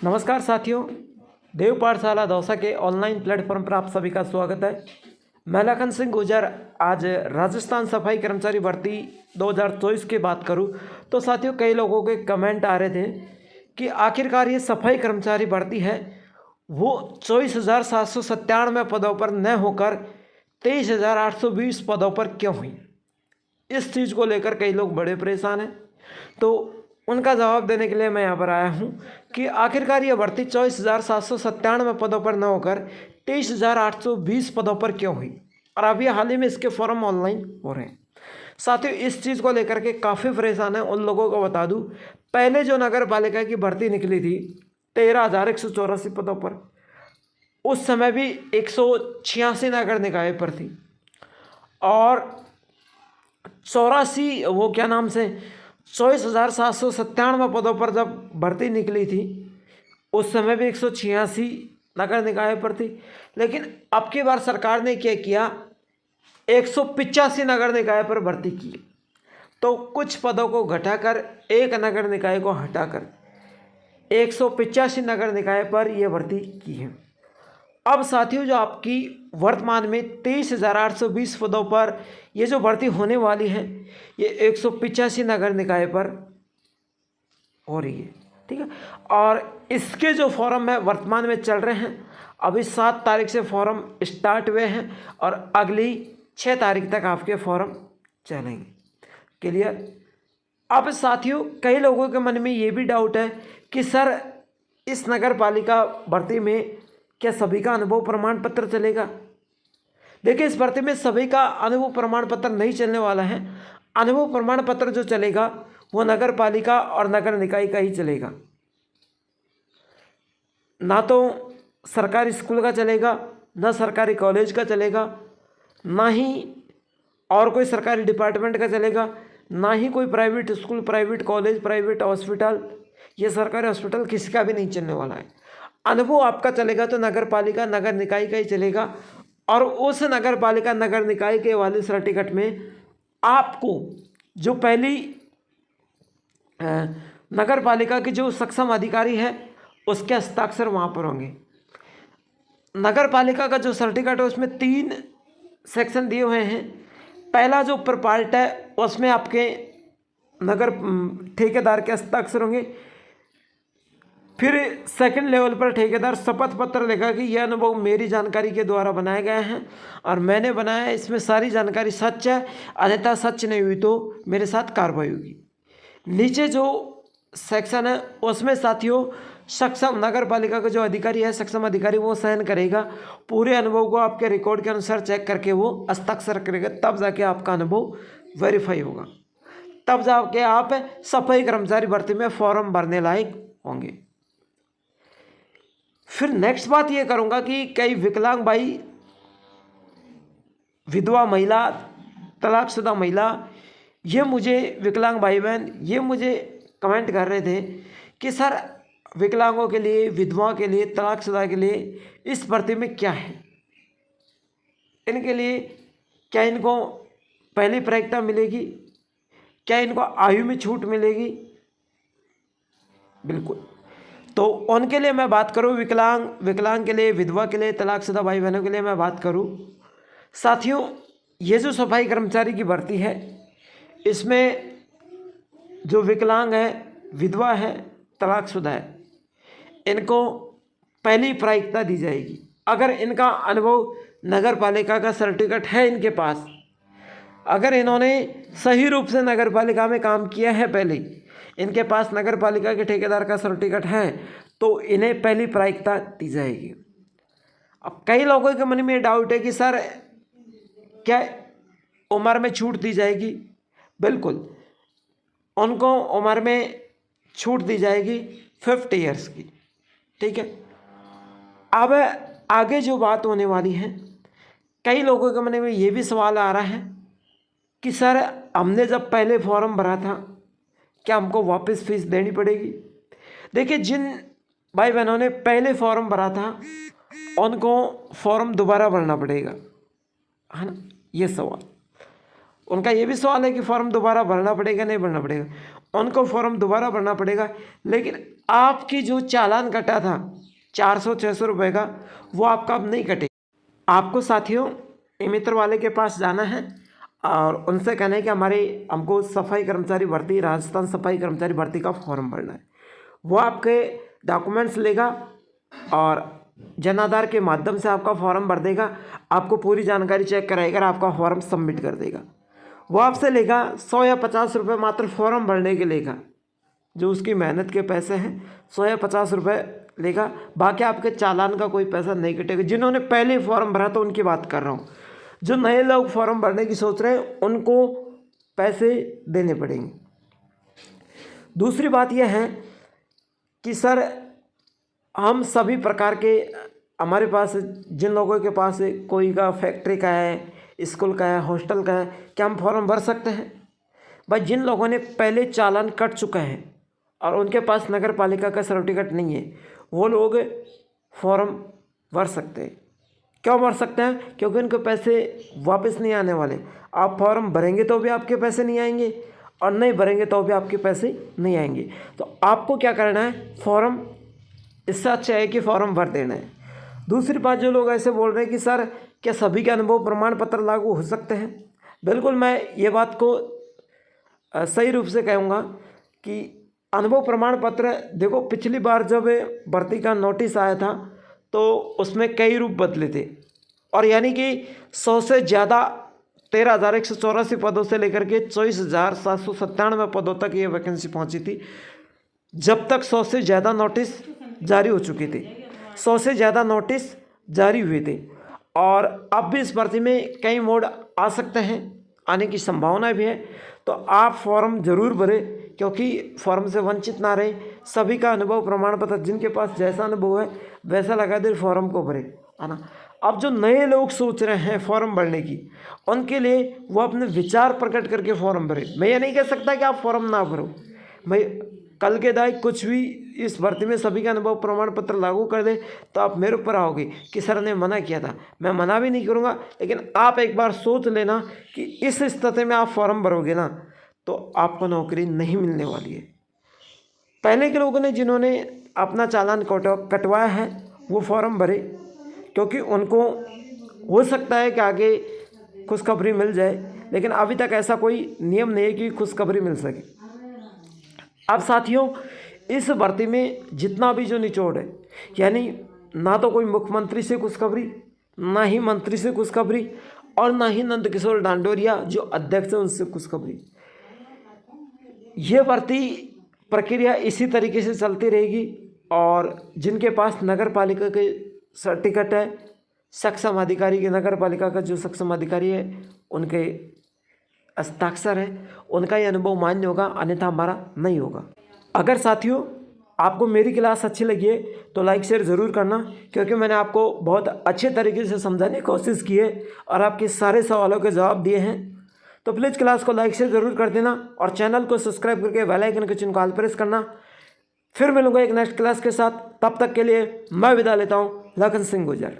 नमस्कार साथियों, देव पाठशाला दौसा के ऑनलाइन प्लेटफॉर्म पर आप सभी का स्वागत है। मैं लखन सिंह गुजर आज राजस्थान सफाई कर्मचारी भर्ती 2024 की बात करूं तो साथियों कई लोगों के कमेंट आ रहे थे कि आखिरकार ये सफाई कर्मचारी भर्ती है वो 24,797 पदों पर न होकर 23,820 पदों पर क्यों हुई। इस चीज़ को लेकर कई लोग बड़े परेशान हैं, तो उनका जवाब देने के लिए मैं यहाँ पर आया हूँ कि आखिरकार ये भर्ती 24,797 पदों पर न होकर 23,820 पदों पर क्यों हुई और अभी हाल ही में इसके फॉर्म ऑनलाइन हो रहे हैं। साथियों इस चीज़ को लेकर के काफ़ी परेशान है। उन लोगों को बता दूँ, पहले जो नगर पालिका की भर्ती निकली थी 13,184 पदों पर, उस समय भी 186 नगर निकाय पर थी और 24,797 पदों पर जब भर्ती निकली थी उस समय भी 186 नगर निकाय पर थी। लेकिन अब की बार सरकार ने क्या किया, 185 नगर निकाय पर भर्ती की। तो कुछ पदों को घटाकर एक नगर निकाय को हटाकर 185 नगर निकाय पर यह भर्ती की है। अब साथियों जो आपकी वर्तमान में 23,820 पदों पर ये जो भर्ती होने वाली है ये 185 नगर निकाय पर हो रही है, ठीक है। और इसके जो फॉर्म है वर्तमान में चल रहे हैं, अभी 7 तारीख से फॉर्म स्टार्ट हुए हैं और अगली 6 तारीख तक आपके फॉर्म चलेंगे। क्लियर। अब साथियों कई लोगों के मन में ये भी डाउट है कि सर इस नगर पालिका भर्ती में क्या सभी का अनुभव प्रमाण पत्र चलेगा। देखिए इस भर्ती में सभी का अनुभव प्रमाण पत्र नहीं चलने वाला है। अनुभव प्रमाण पत्र जो चलेगा वो नगर पालिका और नगर निकाय का ही चलेगा, ना तो सरकारी स्कूल का चलेगा, ना सरकारी कॉलेज का चलेगा, ना ही और कोई सरकारी डिपार्टमेंट का चलेगा, ना ही कोई private school, private college, private hospital, ये सरकारी हॉस्पिटल किसी का भी नहीं चलने वाला है। अनुभव आपका चलेगा तो नगर पालिका नगर निकाय का ही चलेगा और उस नगर पालिका नगर निकाय के वाले सर्टिफिकेट में आपको जो पहली नगर पालिका के जो सक्षम अधिकारी है उसके हस्ताक्षर वहाँ पर होंगे। नगर पालिका का जो सर्टिफिकेट है उसमें 3 सेक्शन दिए हुए हैं। पहला जो ऊपर पार्ट है उसमें आपके नगर ठेकेदार के हस्ताक्षर होंगे। फिर सेकंड लेवल पर ठेकेदार शपथ पत्र लिखा कि यह अनुभव मेरी जानकारी के द्वारा बनाया गया है और मैंने बनाया है, इसमें सारी जानकारी सच है, अन्यथा सच नहीं हुई तो मेरे साथ कार्रवाई होगी। नीचे जो सेक्शन है उसमें साथियों सक्षम नगर पालिका का जो अधिकारी है, सक्षम अधिकारी, वो साइन करेगा। पूरे अनुभव को आपके रिकॉर्ड के अनुसार चेक करके वो हस्ताक्षर करेगा, तब जाके आपका अनुभव वेरीफाई होगा, तब जाके आप सफाई कर्मचारी भर्ती में फॉर्म भरने लायक होंगे। फिर नेक्स्ट बात ये करूँगा कि कई विकलांग भाई, विधवा महिला, तलाकशुदा महिला, ये मुझे विकलांग भाई बहन ये मुझे कमेंट कर रहे थे कि सर विकलांगों के लिए, विधवाओं के लिए, तलाकशुदा के लिए इस भर्ती में क्या है, इनके लिए क्या इनको पहली प्राथमिकता मिलेगी, क्या इनको आयु में छूट मिलेगी। बिल्कुल, तो उनके लिए मैं बात करूं, विकलांग के लिए, विधवा के लिए, तलाकशुदा भाई बहनों के लिए मैं बात करूं। साथियों ये जो सफाई कर्मचारी की भर्ती है इसमें जो विकलांग है, विधवा है, तलाकशुदा है, इनको पहली प्राथमिकता दी जाएगी। अगर इनका अनुभव नगर पालिका का सर्टिफिकेट है इनके पास, अगर इन्होंने सही रूप से नगर पालिका में काम किया है, पहले इनके पास नगर पालिका के ठेकेदार का सर्टिफिकेट है, तो इन्हें पहली प्राथमिकता दी जाएगी। अब कई लोगों के मन में डाउट है कि सर क्या उम्र में छूट दी जाएगी। बिल्कुल, उनको उम्र में छूट दी जाएगी 50 ईयर्स की, ठीक है। अब आगे जो बात होने वाली है, कई लोगों के मन में ये भी सवाल आ रहा है कि सर हमने जब पहले फॉर्म भरा था क्या हमको वापस फीस देनी पड़ेगी। देखिए जिन भाई बहनों ने पहले फॉर्म भरा था उनको फॉर्म दोबारा भरना पड़ेगा, है ना। ये सवाल उनका ये भी सवाल है कि फॉर्म दोबारा भरना पड़ेगा, नहीं भरना पड़ेगा। उनको फॉर्म दोबारा भरना पड़ेगा। लेकिन आपकी जो चालान कटा था 400-600 रुपये का, वो आपका अब नहीं कटे। आपको साथियों ई मित्र वाले के पास जाना है और उनसे कहना है कि हमको सफाई कर्मचारी भर्ती, राजस्थान सफाई कर्मचारी भर्ती का फॉर्म भरना है। वो आपके डॉक्यूमेंट्स लेगा और जन आधार के माध्यम से आपका फॉर्म भर देगा। आपको पूरी जानकारी चेक कराएगा और आपका फॉर्म सबमिट कर देगा। वो आपसे लेगा 100 या 50 रुपये मात्र फॉर्म भरने के लेगा। जो उसकी मेहनत के पैसे हैं 100 या 50 रुपये लेगा, बाकी आपके चालान का कोई पैसा नहीं कटेगा। जिन्होंने पहले फॉर्म भरा तो उनकी बात कर रहा हूँ। जो नए लोग फॉर्म भरने की सोच रहे हैं उनको पैसे देने पड़ेंगे। दूसरी बात यह है कि सर हम सभी प्रकार के, हमारे पास जिन लोगों के पास कोई का फैक्ट्री का है, स्कूल का है, हॉस्टल का है, क्या हम फॉर्म भर सकते हैं? भाई जिन लोगों ने पहले चालान कट चुका है और उनके पास नगर पालिका का सर्टिफिकेट नहीं है, वो लोग फॉर्म भर सकते हैं। क्यों भर सकते हैं? क्योंकि उनके पैसे वापस नहीं आने वाले। आप फॉर्म भरेंगे तो भी आपके पैसे नहीं आएंगे और नहीं भरेंगे तो भी आपके पैसे नहीं आएंगे। तो आपको क्या करना है, फॉर्म, इससे अच्छा है कि फॉर्म भर देना है। दूसरी बात, जो लोग ऐसे बोल रहे हैं कि सर क्या सभी के अनुभव प्रमाण पत्र लागू हो सकते हैं, बिल्कुल मैं ये बात को सही रूप से कहूँगा कि अनुभव प्रमाण पत्र, देखो पिछली बार जब भर्ती का नोटिस आया था तो उसमें कई रूप बदले थे और यानी कि 100 से ज़्यादा 13,184 पदों से लेकर के 24,797 पदों तक ये वैकेंसी पहुंची थी। जब तक 100 से ज़्यादा नोटिस जारी हो चुके थे, 100 से ज़्यादा नोटिस जारी हुए थे और अब भी इस भर्ती में कई मोड़ आ सकते हैं, आने की संभावना भी है। तो आप फॉर्म ज़रूर भरें क्योंकि फॉर्म से वंचित ना रहे। सभी का अनुभव प्रमाण पत्र, जिनके पास जैसा अनुभव है वैसा लगा दे, फॉर्म को भरे, है ना। अब जो नए लोग सोच रहे हैं फॉर्म भरने की, उनके लिए वो अपने विचार प्रकट करके फॉर्म भरे। मैं ये नहीं कह सकता कि आप फॉर्म ना भरो। मैं कल के दायक कुछ भी इस भर्ती में सभी का अनुभव प्रमाण पत्र लागू कर दे तो आप मेरे ऊपर आओगे कि सर ने मना किया था। मैं मना भी नहीं करूँगा, लेकिन आप एक बार सोच लेना कि इस स्थिति में आप फॉर्म भरोगे ना तो आपको नौकरी नहीं मिलने वाली है। पहले के लोगों ने जिन्होंने अपना चालान कटवाया है वो फॉर्म भरे, क्योंकि उनको हो सकता है कि आगे खुशखबरी मिल जाए, लेकिन अभी तक ऐसा कोई नियम नहीं है कि खुशखबरी मिल सके। अब साथियों, इस भर्ती में जितना भी जो निचोड़ है, यानी ना तो कोई मुख्यमंत्री से खुशखबरी, ना ही मंत्री से खुशखबरी और ना ही नंदकिशोर डांडोरिया जो अध्यक्ष हैं उनसे खुशखबरी। ये भर्ती प्रक्रिया इसी तरीके से चलती रहेगी और जिनके पास नगर पालिका के सर्टिफिकेट है, सक्षम अधिकारी के, नगर पालिका का जो सक्षम अधिकारी है उनके हस्ताक्षर है, उनका ये अनुभव मान्य होगा, अन्यथा हमारा नहीं होगा। अगर साथियों आपको मेरी क्लास अच्छी लगी है तो लाइक शेयर ज़रूर करना, क्योंकि मैंने आपको बहुत अच्छे तरीके से समझाने की कोशिश की है और आपके सारे सवालों के जवाब दिए हैं। तो प्लीज़ क्लास को लाइक शेयर ज़रूर कर देना और चैनल को सब्सक्राइब करके बेल आइकन के चिन्ह को ऑल प्रेस करना। फिर मिलूंगा एक नेक्स्ट क्लास के साथ, तब तक के लिए मैं विदा लेता हूँ। लखन सिंह गुजर।